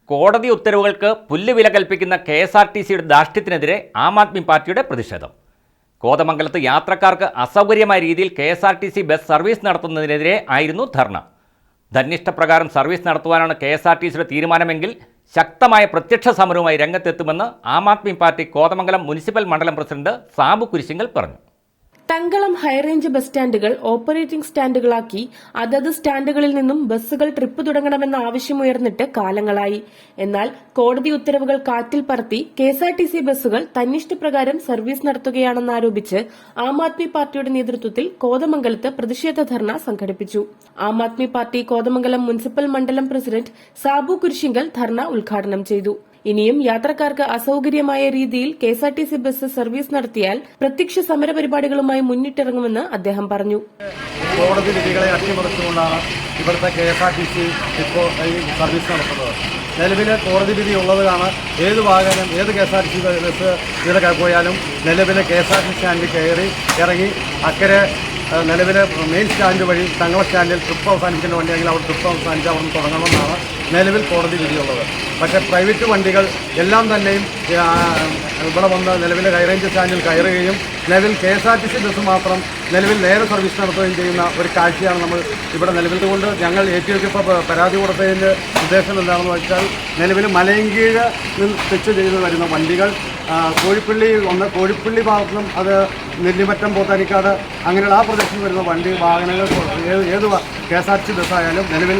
കോടതി ഉത്തരവുകൾക്ക് പുല്ലുവില കൽപ്പിക്കുന്ന KSRTCയുടെ ധാർഷ്ട്യത്തിനെതിരെ ആം ആദ്മി പാർട്ടിയുടെ പ്രതിഷേധം. കോതമംഗലത്ത് യാത്രക്കാർക്ക് അസൗകര്യമായ രീതിയിൽ KSRTC ബസ് സർവീസ് നടത്തുന്നതിനെതിരെ ആയിരുന്നു ധർണ. ധന്യഷ്ടപ്രകാരം സർവീസ് നടത്തുവാനാണ് KSRTCയുടെ തീരുമാനമെങ്കിൽ ശക്തമായ പ്രത്യക്ഷ സമരവുമായി രംഗത്തെത്തുമെന്ന് ആം ആദ്മി പാർട്ടി കോതമംഗലം മുനിസിപ്പൽ മണ്ഡലം പ്രസിഡന്റ് സാബു കുരിശിങ്കൽ പറഞ്ഞു. തങ്കളം ഹൈറേഞ്ച് ബസ് സ്റ്റാൻഡുകൾ ഓപ്പറേറ്റിംഗ് സ്റ്റാൻഡുകളാക്കി അതത് സ്റ്റാൻഡുകളിൽ നിന്നും ബസ്സുകൾ ട്രിപ്പ് തുടങ്ങണമെന്ന ആവശ്യമുയർന്നിട്ട് കാലങ്ങളായി. എന്നാൽ കോടതി ഉത്തരവുകൾ കാറ്റിൽ പറത്തി KSRTC ബസ്സുകൾ തന്നിഷ്ടപ്രകാരം സർവീസ് നടത്തുകയാണെന്നാരോപിച്ച് ആം ആദ്മി പാർട്ടിയുടെ നേതൃത്വത്തിൽ കോതമംഗലത്ത് പ്രതിഷേധ ധർണ സംഘടിപ്പിച്ചു. ആം ആദ്മി പാർട്ടി കോതമംഗലം മുനിസിപ്പൽ മണ്ഡലം പ്രസിഡന്റ് സാബു കുരിശിങ്കൽ ധർണ ഉദ്ഘാടനം ചെയ്തു. ഇനിയും യാത്രക്കാർക്ക് അസൌകര്യമായ രീതിയിൽ KSRTC ബസ് സർവീസ് നടത്തിയാൽ പ്രത്യക്ഷ സമരപരിപാടികളുമായി മുന്നിട്ടിറങ്ങുമെന്ന് അദ്ദേഹം പറഞ്ഞു. കോടതി വിധികളെ അട്ടിമറിച്ചുകൊണ്ടാണ് ഇവിടുത്തെ KSRTC ഇപ്പോൾ ഈ സർവീസ് നടത്തുന്നത്. നിലവിലെ കോടതി വിധി ഉള്ളതാണ് ഏത് വാഹനം ഏത് KSRTC ബസ് ഇവിടെ പോയാലും നിലവിലെ KSRTC സ്റ്റാൻഡിൽ കയറി ഇറങ്ങി അക്കരെ നിലവിലെ മെയിൻ സ്റ്റാൻഡ് വഴി തങ്ങള സ്റ്റാൻഡിൽ ട്രിപ്പ് അവസാനിക്കുന്ന വണ്ടിയെങ്കിൽ അവിടെ ട്രിപ്പ് അവസാനിച്ച് അവിടെ നിന്ന് തുടങ്ങണമെന്നാണ് നിലവിൽ കോടതി വിധിയുള്ളത്. പക്ഷേ പ്രൈവറ്റ് വണ്ടികൾ എല്ലാം തന്നെയും ഇവിടെ വന്ന് നിലവിലെ ഹൈറേഞ്ച് സ്റ്റാൻഡിൽ കയറുകയും നിലവിൽ KSRTC ബസ് മാത്രം നിലവിൽ നേരെ സർവീസ് നടത്തുകയും ചെയ്യുന്ന ഒരു കാഴ്ചയാണ് നമ്മൾ ഇവിടെ നിലവിൽ കൊണ്ട് ഞങ്ങൾ ATOക്ക് ഇപ്പോൾ പരാതി കൊടുത്തതിൻ്റെ ഉദ്ദേശം എന്താണെന്ന് വെച്ചാൽ നിലവിൽ മലയങ്കീഴ് സ്വിച്ച് ചെയ്ത് വരുന്ന വണ്ടികൾ കോഴിപ്പള്ളി ഭാഗത്തുനിന്നും അത് നെല്ലിമറ്റം പോത്താനിക്കാട് അങ്ങനെയുള്ള ആ പ്രദേശത്ത് വരുന്ന വാഹനങ്ങൾ ഏത് KSRTC ബസ്സായാലും നിലവിൽ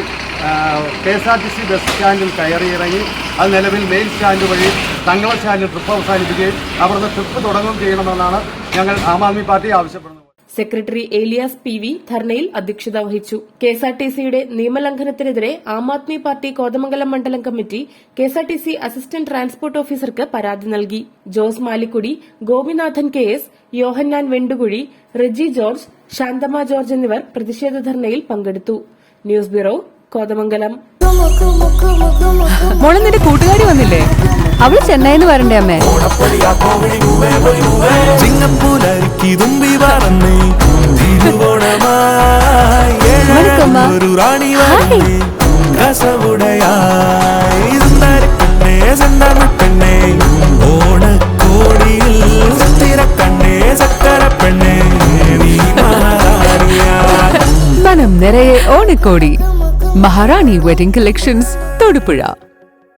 KSRTC ബസ് സ്റ്റാൻഡിൽ കയറി ഇറങ്ങി അത് നിലവിൽ മെയിൻ സ്റ്റാൻഡ് വഴി തങ്ങള സ്റ്റാൻഡിൽ ട്രിപ്പ് അവസാനിപ്പിക്കുകയും അവിടുന്ന് ട്രിപ്പ് തുടങ്ങുകയും ചെയ്യണമെന്നാണ് ഞങ്ങൾ ആം ആദ്മി പാർട്ടി ആവശ്യപ്പെടുന്നത്. സെക്രട്ടറി ഏലിയാസ് PV ധർണയിൽ അധ്യക്ഷത വഹിച്ചു. KSRTCയുടെ നിയമലംഘനത്തിനെതിരെ ആം ആദ്മി പാർട്ടി കോതമംഗലം മണ്ഡലം കമ്മിറ്റി KSRTC അസിസ്റ്റന്റ് ട്രാൻസ്പോർട്ട് ഓഫീസർക്ക് പരാതി നൽകി. ജോസ് മാലിക്കുടി, ഗോപിനാഥൻ KS, യോഹന്നാൻ വെണ്ടുകുഴി, റെജി ജോർജ്, ശാന്തമ്മ ജോർജ് എന്നിവർ പ്രതിഷേധ ധർണയിൽ പങ്കെടുത്തു. News bureau, Kothamangalam. മോളെ, നിന്റെ കൂട്ടുകാരി വന്നില്ലേ? അവള് ചെന്നൈന്ന് വരണ്ടേ അമ്മേ? മനം നിറയെ ഓണക്കോടി. മഹാറാണി വെഡിംഗ് കളക്ഷൻസ്, തൊടുപുഴ.